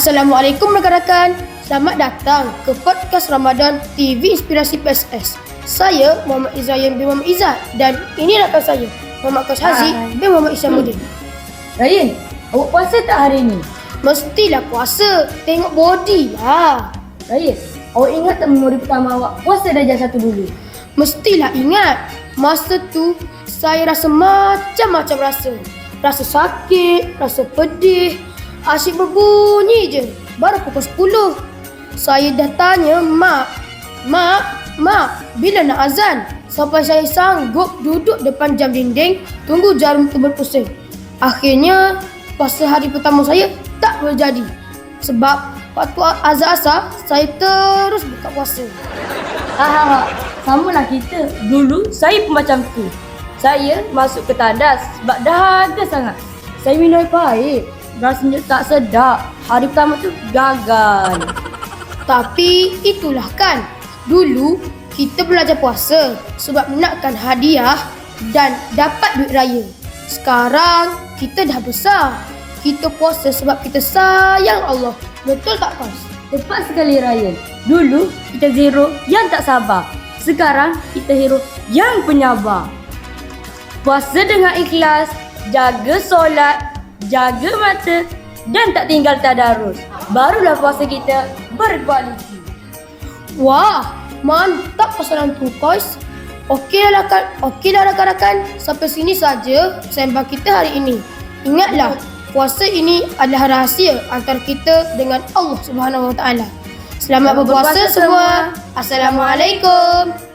Assalamualaikum rakan-rakan. Selamat datang ke podcast Ramadan TV Inspirasi PSS. Saya Muhammad Izzayan bin Muhammad Izzat dan ini rakan saya Muhammad Kashazi bin Muhammad Isyamuddin. Ryan, awak puasa tak hari ni? Mestilah puasa, tengok body lah. Ryan, awak ingat tak memori pertama awak puasa darjah 1 dulu? Mestilah ingat. Masa tu saya rasa macam-macam rasa. Rasa sakit, rasa pedih, asyik berbunyi je. Baru pukul 10. Saya dah tanya mak, bila nak azan? Sampai saya sanggup duduk depan jam dinding, tunggu jarum tu berpusing. Akhirnya, puasa hari pertama saya tak boleh jadi. Sebab waktu azan asar, saya terus buka puasa. Sama lah kita. Dulu saya pun macam tu. Saya masuk ke tandas sebab dahaga sangat. Saya minum air pahit. Rasanya tak sedap. Hari pertama tu gagal. Tapi itulah kan, dulu kita belajar puasa sebab nakkan hadiah dan dapat duit raya. Sekarang kita dah besar. Kita puasa sebab kita sayang Allah. Betul tak, Kos? Tepat sekali Ryan. Dulu kita zero yang tak sabar. Sekarang kita hero yang penyabar. Puasa dengan ikhlas, jaga solat, jaga mata dan tak tinggal tadarus. Barulah puasa kita berkualiti. Wah, mantap pasaran tu, Kos. Okeylah rakan-rakan, sampai sini saja sembang kita hari ini. Ingatlah, puasa ini adalah rahsia antara kita dengan Allah Subhanahu Wa Taala. Selamat berpuasa semua. Assalamualaikum.